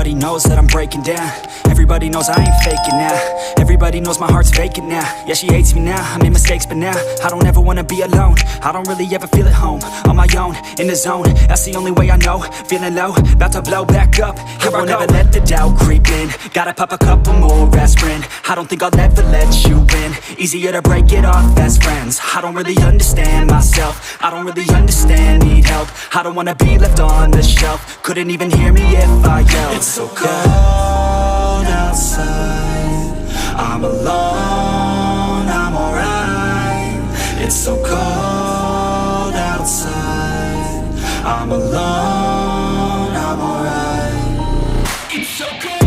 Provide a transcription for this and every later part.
Everybody knows that I'm breaking down. Everybody knows I ain't faking now. Everybody knows my heart's vacant now. Yeah, she hates me now, I made mistakes but now I don't ever wanna be alone. I don't really ever feel at home. On my own, in the zone, that's the only way I know. Feeling low, about to blow back up. Here I won't ever let the doubt creep in. Gotta pop a couple more aspirin. I don't think I'll ever let you in. Easier to break it off as friends. I don't really understand myself. I don't really understand, need help. I don't wanna be left on the shelf. Couldn't even hear me if I yelled. It's so cold outside, I'm alone, I'm alright. It's so cold outside, I'm alone, I'm alright. It's so cold.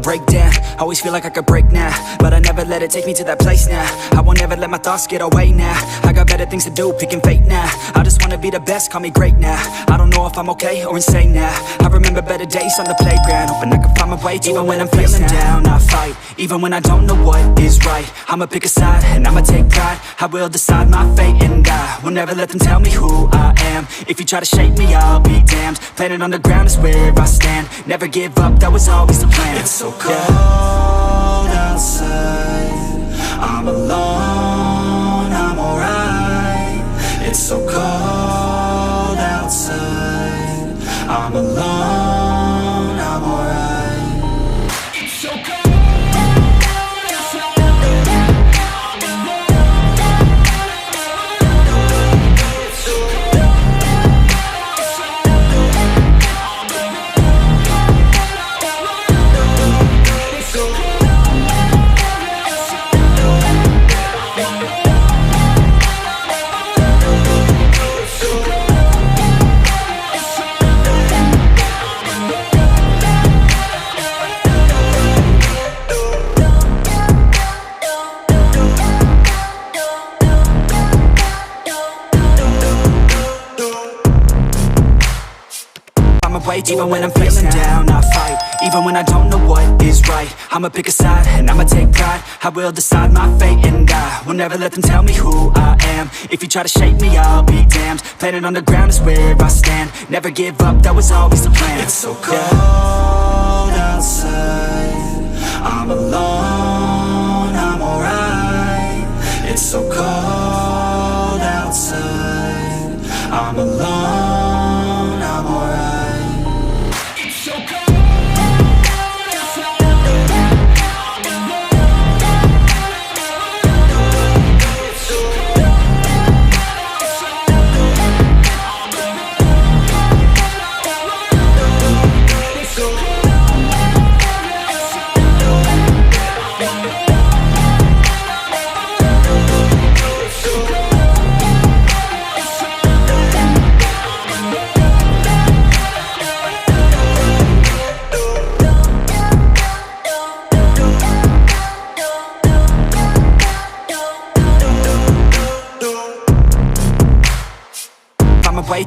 Break down, always feel like I could break now, but I never let it take me to that place now. I won't ever let my thoughts get away now. I got better things to do, picking fate now. I just wanna be the best, call me great now. I don't know if I'm okay or insane now. I remember better days on the playground, hoping I can find my way. Even when I'm feeling down, I fight. Even when I don't know what is right, I'ma pick a side and I'ma take pride. I will decide my fate and I will never let them tell me who I am. If you try to shake me, I'll be damned. Planet on the ground is where I stand. Never give up, that was always the plan. It's so cold outside, I'm alone, I'm alright. It's so cold outside, I'm alone, I'm alright. It's so cold. Even when I'm feeling down, I fight. Even when I don't know what is right, I'ma pick a side and I'ma take pride. I will decide my fate and I will never let them tell me who I am. If you try to shake me, I'll be damned. Planet on the ground is where I stand. Never give up, that was always the plan. It's so cold outside, I'm alone, I'm alright. It's so cold outside, I'm alone, I'm alright.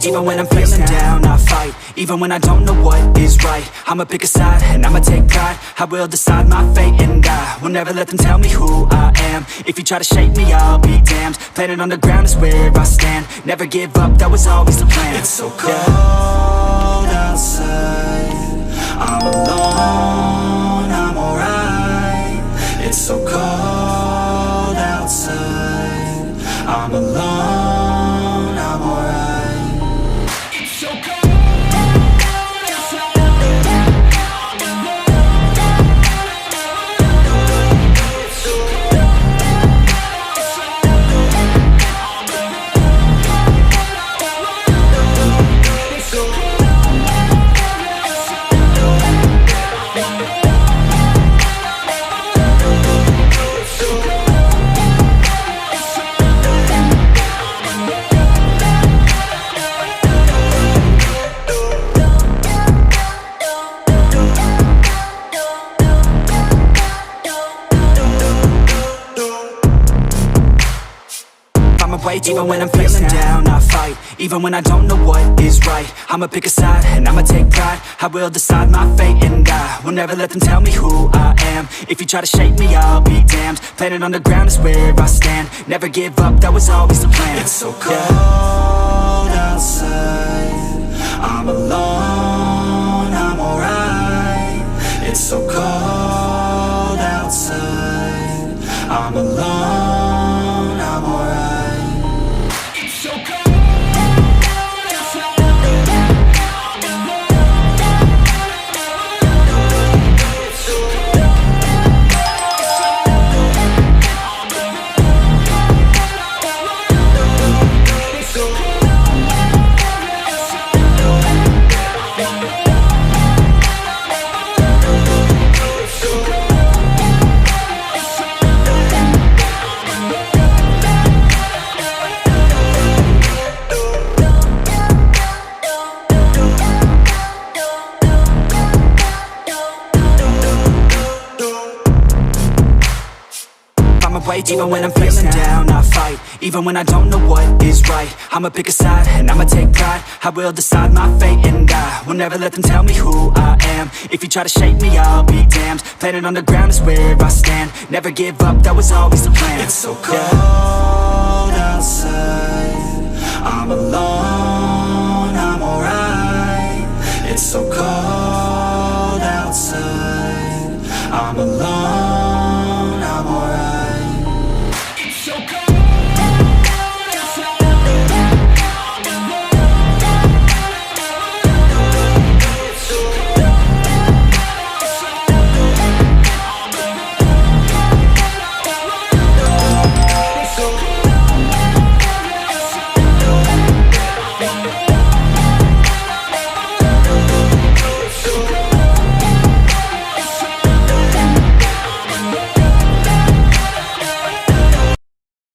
Even when I'm feeling down, I fight. Even when I don't know what is right, I'ma pick a side and I'ma take pride. I will decide my fate and I will never let them tell me who I am. If you try to shake me, I'll be damned. Planet on the ground is where I stand. Never give up, that was always the plan. It's so cold outside, I'm alone, I'm alright. It's so cold outside, I'm alone, I'm alright. even when I'm feeling down, I fight, even when I don't know what is right. I'ma pick a side, and I'ma take pride. I will decide my fate, and I will never let them tell me who I am. If you try to shake me, I'll be damned. Planet on the ground is where I stand. Never give up, that was always the plan. It's so cold outside, I'm alone, I'm alright. It's so cold outside, I'm alone, I'm alright. It's so cold. Even when I'm feeling down, I fight, even when I don't know what is right. I'ma pick a side, and I'ma take pride. I will decide my fate, and I will never let them tell me who I am. If you try to shake me, I'll be damned. Planet on the ground is where I stand. Never give up, that was always the plan. It's so cold outside, I'm alone, I'm alright. It's so cold outside, I'm alone.